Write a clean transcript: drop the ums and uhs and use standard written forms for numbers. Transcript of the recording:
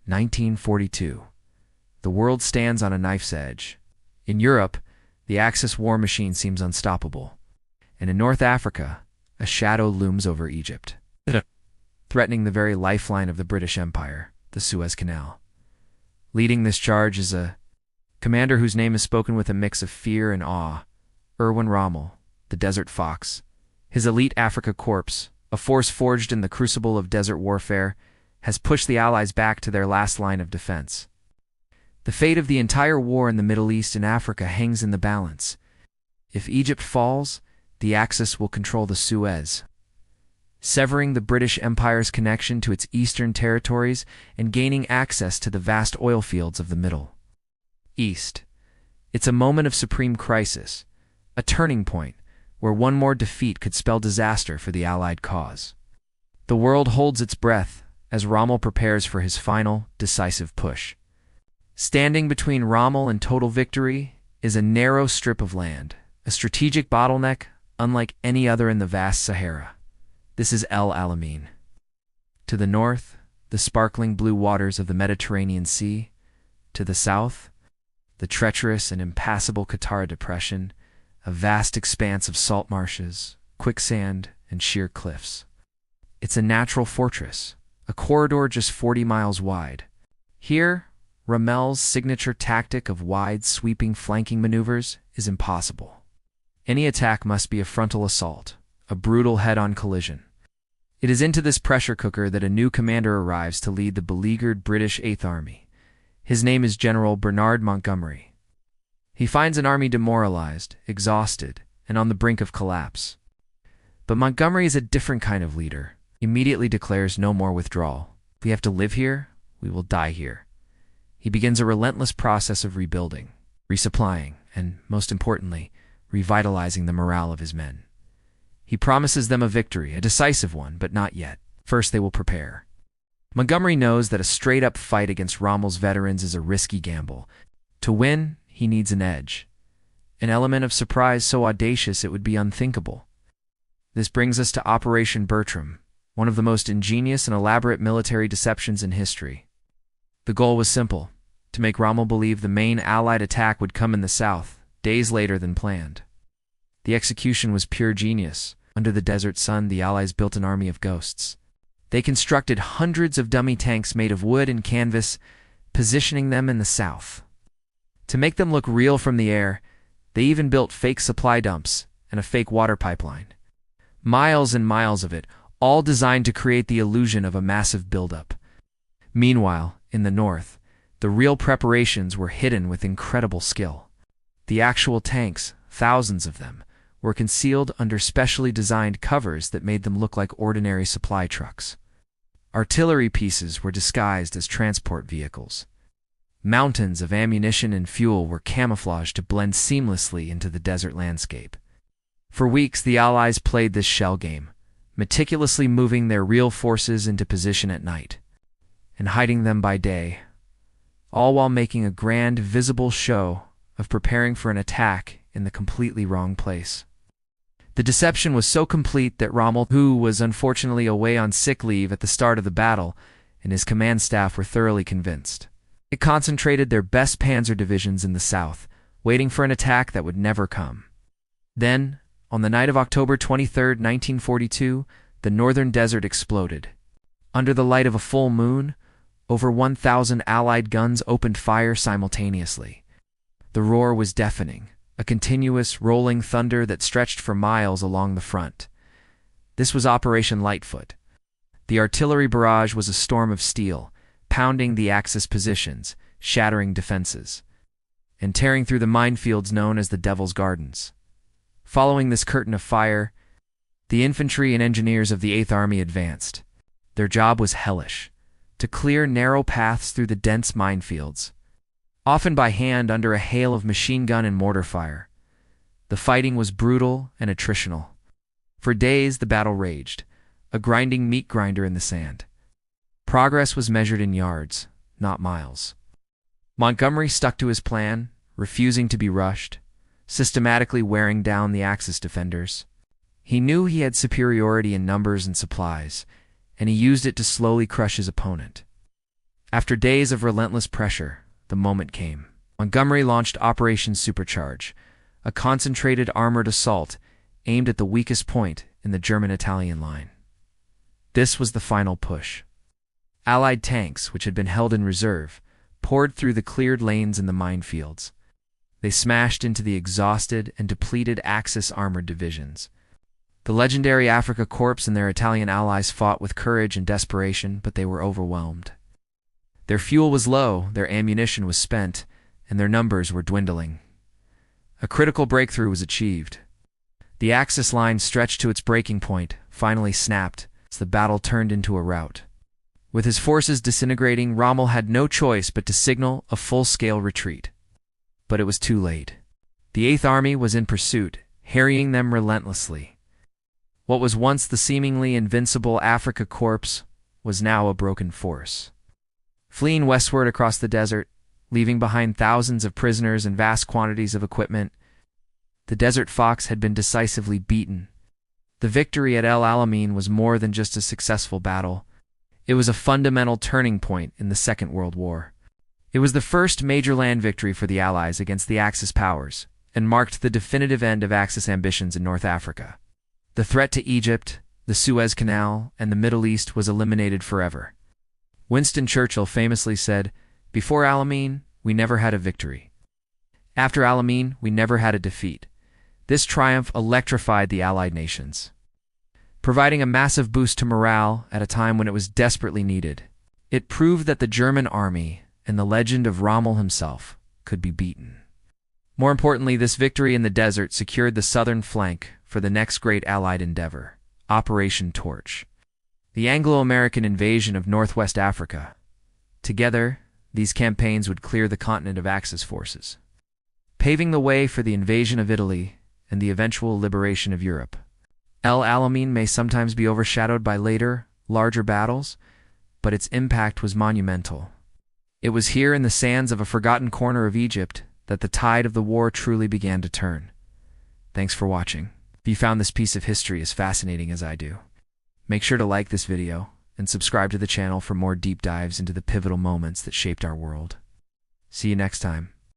1942. The world stands on a knife's edge. In Europe, the Axis war machine seems unstoppable. And in North Africa, a shadow looms over Egypt, threatening the very lifeline of the British Empire, the Suez Canal. Leading this charge is a commander whose name is spoken with a mix of fear and awe, Erwin Rommel, the Desert Fox. His elite Africa Corps, a force forged in the crucible of desert warfare, has pushed the Allies back to their last line of defense. The fate of the entire war in the Middle East and Africa hangs in the balance. If Egypt falls, the Axis will control the Suez, severing the British Empire's connection to its eastern territories and gaining access to the vast oil fields of the Middle East. It's a moment of supreme crisis, a turning point where one more defeat could spell disaster for the Allied cause. The world holds its breath as Rommel prepares for his final, decisive push. Standing between Rommel and total victory is a narrow strip of land, a strategic bottleneck unlike any other in the vast Sahara. This is El Alamein. To the north, the sparkling blue waters of the Mediterranean Sea. To the south, the treacherous and impassable Qattara Depression, a vast expanse of salt marshes, quicksand, and sheer cliffs. It's a natural fortress, a corridor just 40 miles wide. Here, Rommel's signature tactic of wide, sweeping flanking maneuvers is impossible. Any attack must be a frontal assault, a brutal head-on collision. It is into this pressure cooker that a new commander arrives to lead the beleaguered British Eighth Army. His name is General Bernard Montgomery. He finds an army demoralized, exhausted, and on the brink of collapse. But Montgomery is a different kind of leader. He immediately declares no more withdrawal. If we have to live here, we will die here. He begins a relentless process of rebuilding, resupplying, and, most importantly, revitalizing the morale of his men. He promises them a victory, a decisive one, but not yet. First, they will prepare. Montgomery knows that a straight-up fight against Rommel's veterans is a risky gamble. To win, he needs an edge, an element of surprise so audacious it would be unthinkable. This brings us to Operation Bertram, one of the most ingenious and elaborate military deceptions in history. The goal was simple: to make Rommel believe the main Allied attack would come in the south, days later than planned. The execution was pure genius. Under the desert sun, the Allies built an army of ghosts. They constructed hundreds of dummy tanks made of wood and canvas, positioning them in the south. To make them look real from the air, they even built fake supply dumps and a fake water pipeline. Miles and miles of it, all designed to create the illusion of a massive buildup. Meanwhile, in the north, the real preparations were hidden with incredible skill. The actual tanks, thousands of them, were concealed under specially designed covers that made them look like ordinary supply trucks. Artillery pieces were disguised as transport vehicles. Mountains of ammunition and fuel were camouflaged to blend seamlessly into the desert landscape. For weeks, the Allies played this shell game, meticulously moving their real forces into position at night and hiding them by day, all while making a grand, visible show of preparing for an attack in the completely wrong place. The deception was so complete that Rommel, who was unfortunately away on sick leave at the start of the battle, and his command staff were thoroughly convinced. It concentrated their best panzer divisions in the south, waiting for an attack that would never come. Then, on the night of October 23, 1942, the northern desert exploded. Under the light of a full moon, over 1,000 Allied guns opened fire simultaneously. The roar was deafening, a continuous, rolling thunder that stretched for miles along the front. This was Operation Lightfoot. The artillery barrage was a storm of steel, pounding the Axis positions, shattering defenses, and tearing through the minefields known as the Devil's Gardens. Following this curtain of fire, the infantry and engineers of the Eighth Army advanced. Their job was hellish: to clear narrow paths through the dense minefields, often by hand under a hail of machine gun and mortar fire. The fighting was brutal and attritional. For days the battle raged, a grinding meat grinder in the sand. Progress was measured in yards, not miles. Montgomery stuck to his plan, refusing to be rushed, systematically wearing down the Axis defenders. He knew he had superiority in numbers and supplies, and he used it to slowly crush his opponent. After days of relentless pressure, the moment came. Montgomery launched Operation Supercharge, a concentrated armored assault aimed at the weakest point in the German-Italian line. This was the final push. Allied tanks, which had been held in reserve, poured through the cleared lanes in the minefields. They smashed into the exhausted and depleted Axis armored divisions. The legendary Afrika Korps and their Italian allies fought with courage and desperation, but they were overwhelmed. Their fuel was low, their ammunition was spent, and their numbers were dwindling. A critical breakthrough was achieved. The Axis line, stretched to its breaking point, finally snapped as the battle turned into a rout. With his forces disintegrating, Rommel had no choice but to signal a full-scale retreat. But it was too late. The Eighth Army was in pursuit, harrying them relentlessly. What was once the seemingly invincible Afrika Korps was now a broken force. Fleeing westward across the desert, leaving behind thousands of prisoners and vast quantities of equipment, the Desert Fox had been decisively beaten. The victory at El Alamein was more than just a successful battle. It was a fundamental turning point in the Second World War. It was the first major land victory for the Allies against the Axis powers, and marked the definitive end of Axis ambitions in North Africa. The threat to Egypt, the Suez Canal, and the Middle East was eliminated forever. Winston Churchill famously said, "Before Alamein, we never had a victory. After Alamein, we never had a defeat." This triumph electrified the Allied nations, providing a massive boost to morale at a time when it was desperately needed. It proved that the German army and the legend of Rommel himself could be beaten. More importantly, this victory in the desert secured the southern flank for the next great Allied endeavor, Operation Torch, the Anglo-American invasion of Northwest Africa. Together, these campaigns would clear the continent of Axis forces, paving the way for the invasion of Italy and the eventual liberation of Europe. El Alamein may sometimes be overshadowed by later, larger battles, but its impact was monumental. It was here in the sands of a forgotten corner of Egypt that the tide of the war truly began to turn. Thanks for watching. If you found this piece of history as fascinating as I do, make sure to like this video and subscribe to the channel for more deep dives into the pivotal moments that shaped our world. See you next time.